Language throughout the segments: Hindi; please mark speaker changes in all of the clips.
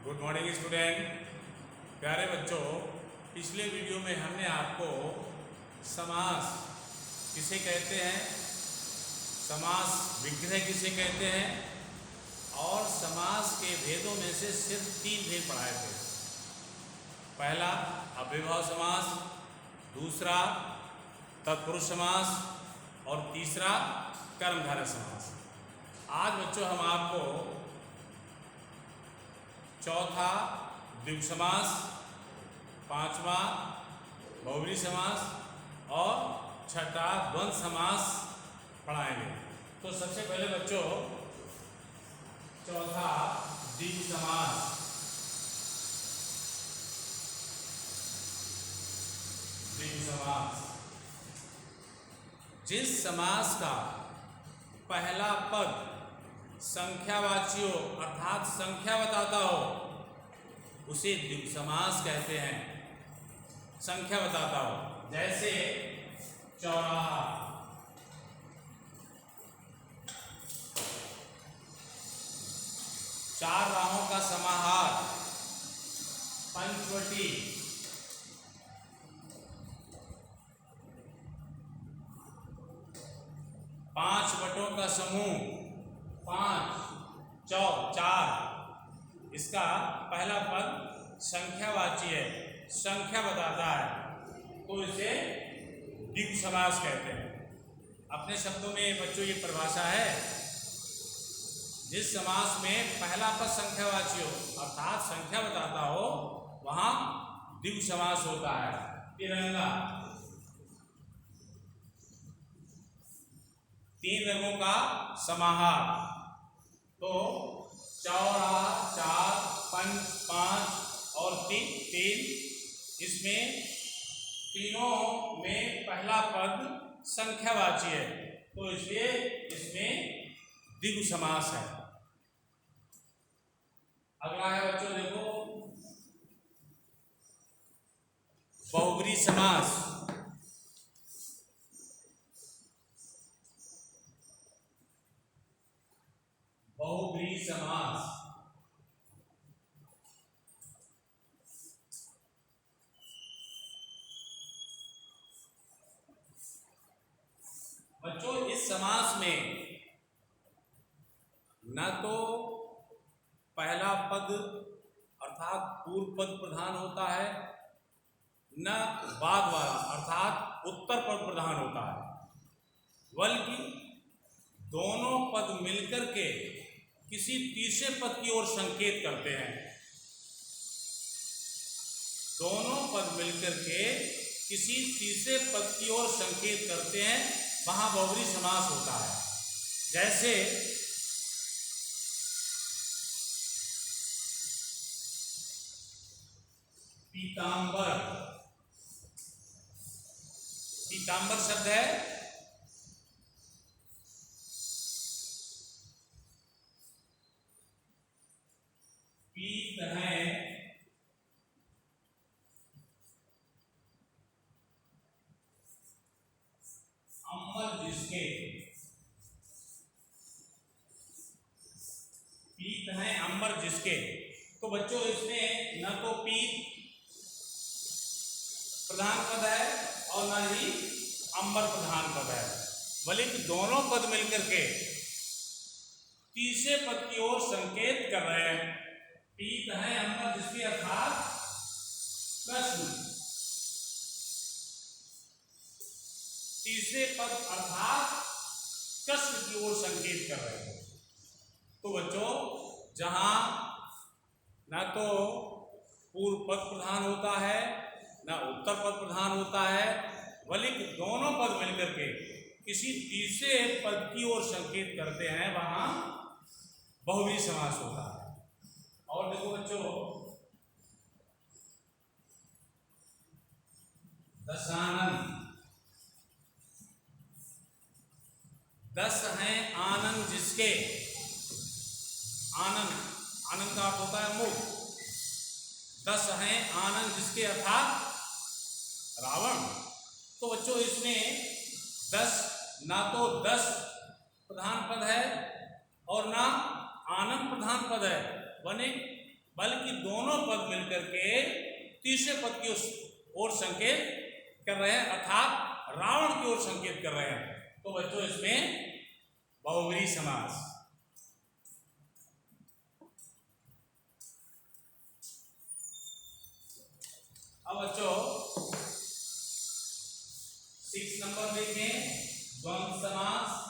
Speaker 1: Good morning student. प्यारे बच्चों, पिछले वीडियो में हमने आपको समास किसे कहते हैं, समास विग्रह किसे कहते हैं और समास के भेदों में से सिर्फ 3 भेद पढ़ाए थे। पहला अव्ययभाव समास, दूसरा तत्पुरुष समास और तीसरा कर्मधारय समास। आज बच्चों हम आपको चौथा द्विगु समास, पांचवा बहुव्रीहि समास और छठा द्वंद्व समास पढ़ाएंगे। तो सबसे पहले बच्चों चौथा द्विगु समास। द्विगु समास जिस समास का पहला पद संख्यावाची हो अर्थात संख्या बताता हो उसे द्विगु समास कहते हैं। संख्या बताता हो, जैसे चौराहा, चार राहों का समाहार, पंचवटी, पांच वटों का समूह, 5 चौक 4। इसका पहला पद संख्यावाची है, संख्या बताता है, तो इसे द्विगु समास कहते हैं। अपने शब्दों में बच्चों ये परिभाषा है, जिस समास में पहला पद संख्यावाची हो अर्थात संख्या बताता हो वहां द्विगु समास होता है। तिरंगा, 3 रंगों का समाहार, तो चौराहा 4, पंच 5 और 3। इसमें तीनों में पहला पद संख्यावाची है, तो इसलिए इसमें द्विगु समास है। अगला है बच्चों देखो बहुव्रीहि समास। बहुव्रीहि समास बच्चों इस समास में न तो पहला पद अर्थात पूर्व पद प्रधान होता है, न बाद वाला अर्थात उत्तर पद प्रधान होता है, बल्कि दोनों पद मिलकर के किसी तीसरे पद की ओर संकेत करते हैं। दोनों पद मिलकर के किसी तीसरे पद की ओर संकेत करते हैं, वहां बहुव्रीहि समास होता है। जैसे पीतांबर, पीतांबर शब्द है पीत है, अंबर जिसके, पीत है अंबर जिसके। तो बच्चों इसमें न तो पीत प्रधान पद है और न ही अंबर प्रधान पद है, बल्कि दोनों पद मिलकर के तीसरे पद की ओर संकेत कर रहे हैं। पीत है अंबर जिसके अर्थात प्रश्न, तीसरे पद अर्थात कृष्ण की ओर संकेत कर रहे हैं। तो बच्चों जहां ना तो पूर्व पद प्रधान होता है ना उत्तर पद प्रधान होता है, बल्कि दोनों पद मिलकर के किसी तीसरे पद की ओर संकेत करते हैं, वहां बहुव्रीहि समास होता है। और देखो बच्चों दशानन, 10 हैं आनंद जिसके, आनंद, आनंद का अर्थ होता है मुख, 10 हैं आनंद जिसके अर्थात रावण। तो बच्चों इसमें 10 ना तो 10 प्रधान पद है और ना आनंद प्रधान पद है, बने बल्कि दोनों पद मिलकर के तीसरे पद की ओर संकेत कर रहे हैं, अर्थात रावण की ओर संकेत कर रहे हैं। तो बच्चों इसमें बहुव्रीहि समास। अब बच्चों 6 नंबर देखें, द्वंद्व समास।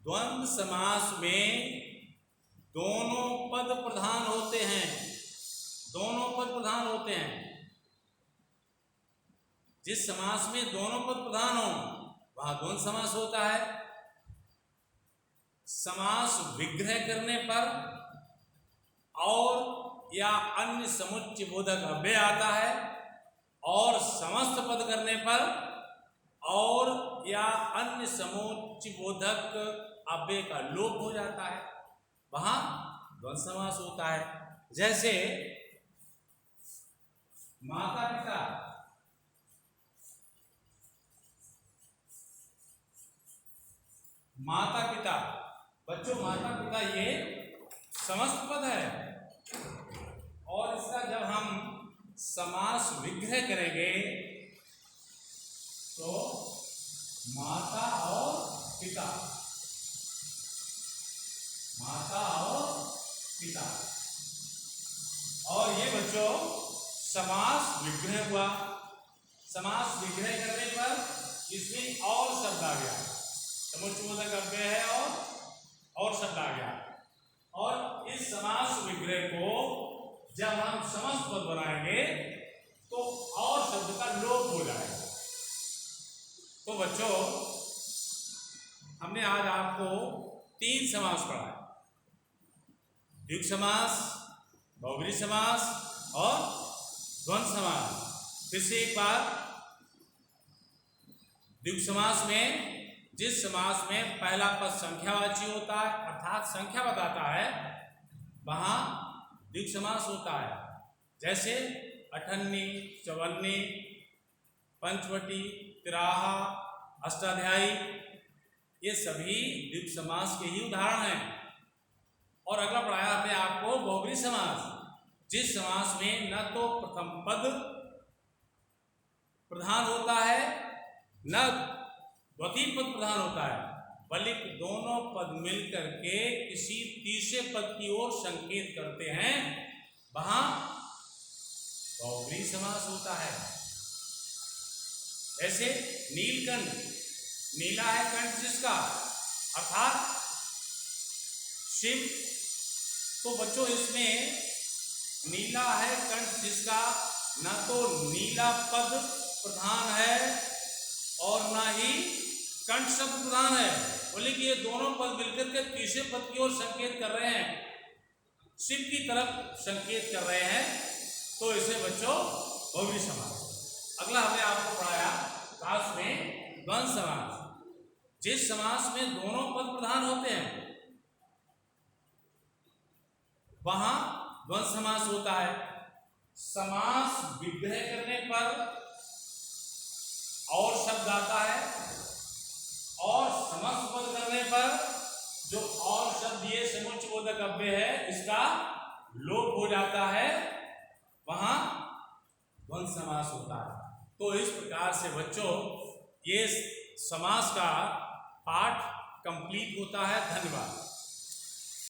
Speaker 1: द्वंद्व समास में दोनों पद प्रधान होते हैं, दोनों पद प्रधान होते हैं। जिस समास में दोनों पद प्रधान हो वहां द्वंद्व समास होता है। समास विग्रह करने पर और या अन्य समुच्चय बोधक अव्यय आता है, और समस्त पद करने पर और या अन्य समुच्चय बोधक अव्यय का लोप हो जाता है, वहां द्वंद्व समास होता है। जैसे माता पिता, माता पिता, बच्चों माता पिता ये समस्त पद है, और इसका जब हम समास विग्रह करेंगे तो माता और पिता, माता और पिता, और ये बच्चों समास विग्रह हुआ। समास विग्रह करने पर इसमें और शब्द आ गया, समुच्चय बोधक अव्यय है और शब्द आ गया, और इस समास विग्रह को जब हम समस्त पद बनाएंगे तो और शब्द का लोप हो जाएगा। तो बच्चों हमने आज आपको 3 समास पढ़ा है, द्विगु समास, बहुव्रीहि समास और द्वंद्व समास। फिर से एक बार, द्विगु समास में जिस समास में पहला पद संख्यावाची होता है अर्थात संख्या बताता है वहां द्विगु समास होता है। जैसे अठन्नी, चवन्नी, पंचवटी, तिराहा, अष्टाध्यायी, ये सभी द्विगु समास के ही उदाहरण हैं। और अगला पढ़ाया हमने आपको बहुव्रीहि समास, जिस समास में न तो प्रथम पद प्रधान होता है न द्वितीय पद प्रधान होता है, बल्कि दोनों पद मिलकर के किसी तीसरे पद की ओर संकेत करते हैं, वहां बहुव्रीहि समास होता है। जैसे नीलकंठ, नीला है कंठ जिसका अर्थात शिव, तो बच्चों इसमें नीला है कंठ जिसका न तो नीला पद प्रधान है और न ही कंठ शब्द प्रधान है, बोले कि ये दोनों पद मिलकर के तीसरे पद की ओर संकेत कर रहे हैं, शिव की तरफ संकेत कर रहे हैं, तो इसे बच्चों बहुव्रीहि समास। अगला हमने आपको पढ़ाया क्लास में द्वंद्व समास, जिस समास में दोनों पद प्रधान होते हैं वहां द्वंद्व समास होता है। समास विग्रह करने पर और शब्द आता है, और समस्त पद करने पर जो और शब्द ये समुच्चय बोधक अव्यय है इसका लोप हो जाता है, वहां द्वंद्व समास होता है। तो इस प्रकार से बच्चों ये समास का पाठ कंप्लीट होता है। धन्यवाद।